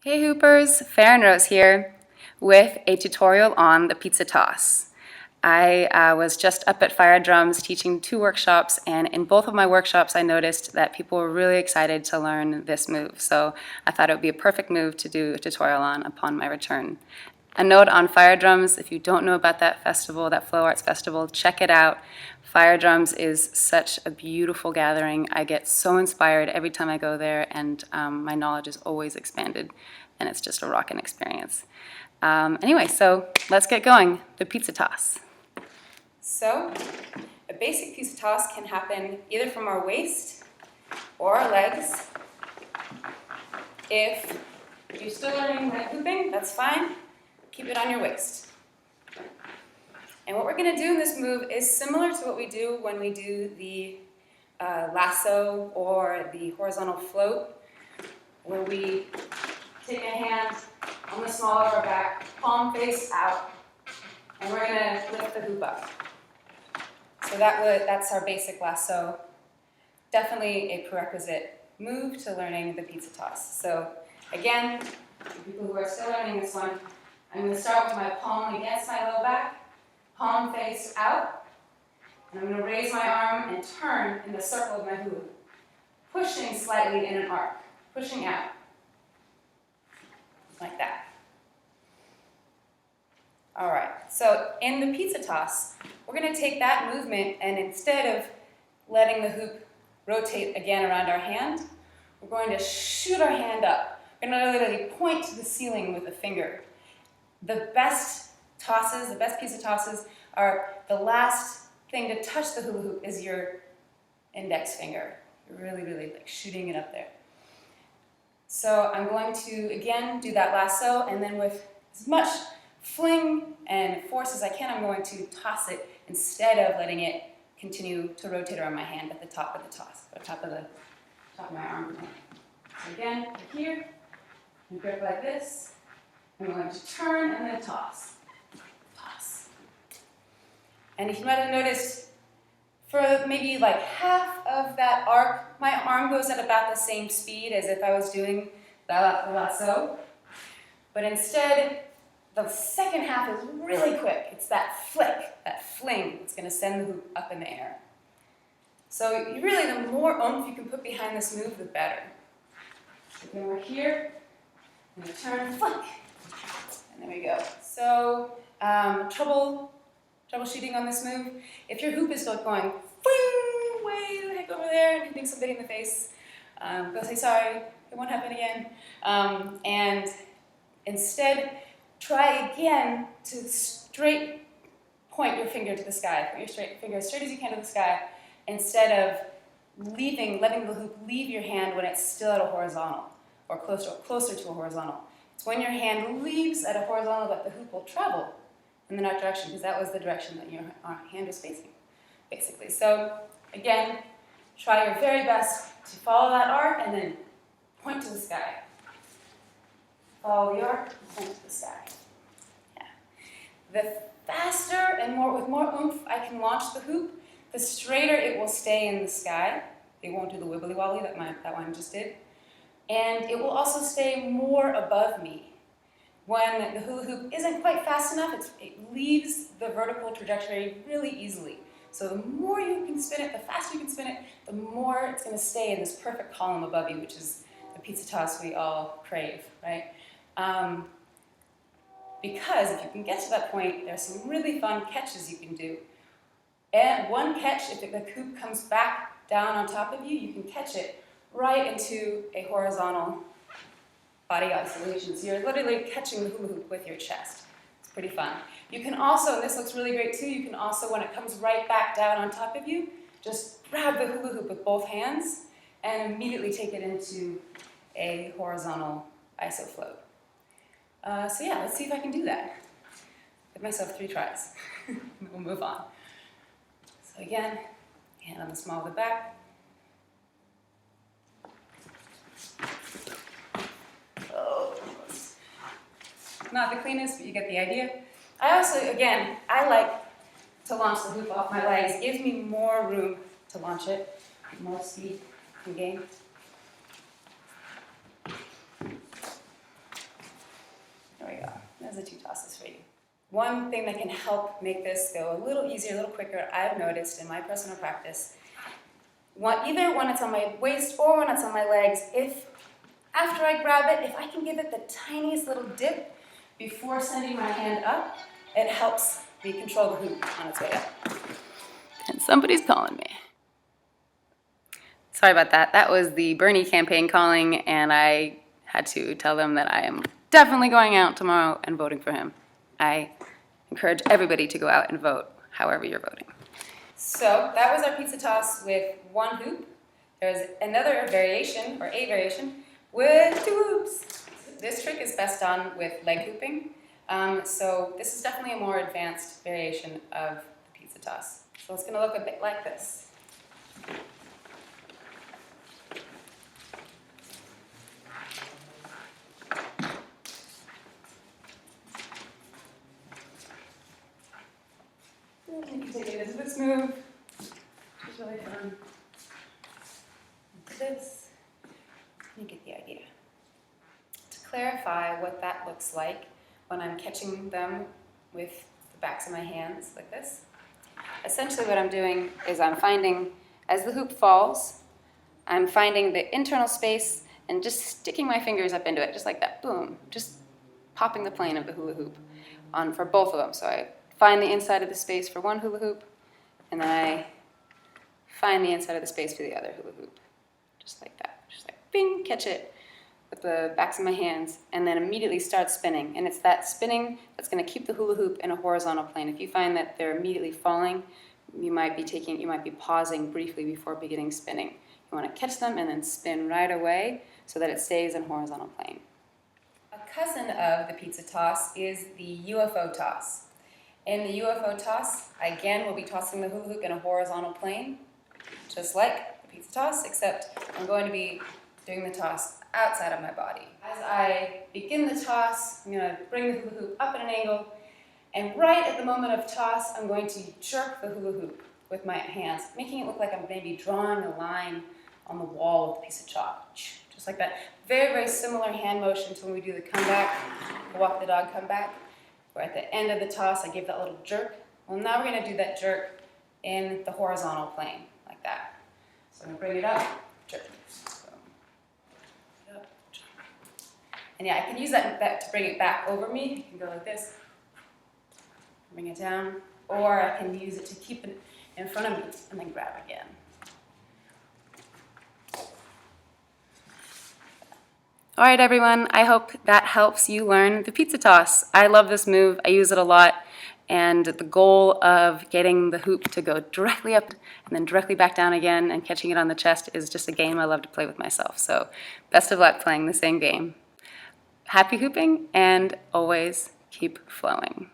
Hey Hoopers, Farron Rose here with a tutorial on the pizza toss. I was just up at Fire Drums teaching 2 workshops, and in both of my workshops I noticed that people were really excited to learn this move, so I thought it would be a perfect move to do a tutorial on upon my return. A note on Fire Drums: if you don't know about that festival, that Flow Arts Festival, check it out. Fire Drums is such a beautiful gathering. I get so inspired every time I go there, and my knowledge is always expanded, and it's just a rockin' experience. Anyway, so let's get going. The pizza toss. So, a basic pizza toss can happen either from our waist or our legs. If you're still learning that hooping, that's fine. Keep it on your waist. And what we're going to do in this move is similar to what we do when we do the lasso or the horizontal float, where we take a hand on the small of our back, palm face out, and we're going to lift the hoop up. So that's our basic lasso. Definitely a prerequisite move to learning the pizza toss. So again, for people who are still learning this one, I'm going to start with my palm against my low back, palm face out, and I'm going to raise my arm and turn in the circle of my hoop, pushing slightly in an arc, pushing out, like that. All right, so in the pizza toss, we're going to take that movement, and instead of letting the hoop rotate again around our hand, we're going to shoot our hand up. We're going to literally point to the ceiling with a finger. The best tosses, the best pizza tosses, are the last thing to touch the hula hoop is your index finger. You're really, really like shooting it up there. So I'm going to, again, do that lasso, and then with as much fling and force as I can, I'm going to toss it instead of letting it continue to rotate around my hand at the top of the toss, at the top of my arm. So again, here, and grip like this. I'm going to turn and then toss. Toss. And if you might have noticed, for maybe like half of that arc, my arm goes at about the same speed as if I was doing the lasso. But instead, the second half is really quick. It's that flick, that fling that's going to send the hoop up in the air. So really, the more oomph you can put behind this move, the better. Again, we're here. I'm going to turn, flick. And there we go. So troubleshooting on this move. If your hoop is still going way the heck over there and hitting somebody in the face, go say sorry. It won't happen again. And instead, try again to straight point your finger to the sky. Put your finger as straight as you can to the sky, instead of letting the hoop leave your hand when it's still at a horizontal or closer to a horizontal. It's when your hand leaves at a horizontal that the hoop will travel in the right direction, because that was the direction that your hand was facing, basically. So again, try your very best to follow that arc and then point to the sky. Follow the arc and point to the sky. Yeah. The faster and with more oomph I can launch the hoop, the straighter it will stay in the sky. It won't do the wibbly wobbly that one just did. And it will also stay more above me. When the hula hoop isn't quite fast enough, it leaves the vertical trajectory really easily. So the more you can spin it, the faster you can spin it, the more it's going to stay in this perfect column above you, which is the pizza toss we all crave, right? Because if you can get to that point, there's some really fun catches you can do. And one catch, if the hoop comes back down on top of you, you can catch it right into a horizontal body oscillation. So you're literally catching the hula hoop with your chest. It's pretty fun. You can also, and this looks really great too, you can also, when it comes right back down on top of you, just grab the hula hoop with both hands and immediately take it into a horizontal iso float. So yeah, let's see if I can do that. Give myself 3 tries. We'll move on. So again, hand on the small of the back. Not the cleanest, but you get the idea. I also, again, I like to launch the hoop off my legs. It gives me more room to launch it, more speed and gain. has the 2 tosses for you. One thing that can help make this go a little easier, a little quicker, I've noticed in my personal practice, either when it's on my waist or when it's on my legs, if after I grab it, if I can give it the tiniest little dip before sending my hand up, it helps me control the hoop on its way up. And somebody's calling me. Sorry about that. That was the Bernie campaign calling, and I had to tell them that I am definitely going out tomorrow and voting for him. I encourage everybody to go out and vote, however you're voting. So that was our pizza toss with 1 hoop. There's another variation, or a variation, with 2 hoops. This trick is best done with leg hooping. So this is definitely a more advanced variation of the pizza toss. So it's going to look a bit like this. You can take it into this move, which is really fun. Like this. You get the idea. To clarify what that looks like when I'm catching them with the backs of my hands like this, essentially what I'm doing is I'm finding, as the hoop falls, I'm finding the internal space and just sticking my fingers up into it, just like that, boom, just popping the plane of the hula hoop on for both of them. So I find the inside of the space for one hula hoop, and then I find the inside of the space for the other hula hoop. Just like that. Just like, bing, catch it with the backs of my hands, and then immediately start spinning. And it's that spinning that's going to keep the hula hoop in a horizontal plane. If you find that they're immediately falling, you might be pausing briefly before beginning spinning. You want to catch them and then spin right away so that it stays in horizontal plane. A cousin of the pizza toss is the UFO toss. In the UFO toss, I again will be tossing the hula hoop in a horizontal plane, just like the pizza toss, except I'm going to be doing the toss outside of my body. As I begin the toss, I'm going to bring the hula hoop up at an angle, and right at the moment of toss, I'm going to jerk the hula hoop with my hands, making it look like I'm maybe drawing a line on the wall with a piece of chalk, just like that. Very, very similar hand motion to when we do the comeback, the walk the dog comeback. Where at the end of the toss, I give that little jerk. Well, now we're going to do that jerk in the horizontal plane, like that. So I'm going to bring it up, jerk. So, up, jerk. And yeah, I can use that to bring it back over me. I can go like this, bring it down, or I can use it to keep it in front of me and then grab again. All right, everyone, I hope that helps you learn the pizza toss. I love this move. I use it a lot. And the goal of getting the hoop to go directly up and then directly back down again and catching it on the chest is just a game I love to play with myself. So best of luck playing the same game. Happy hooping, and always keep flowing.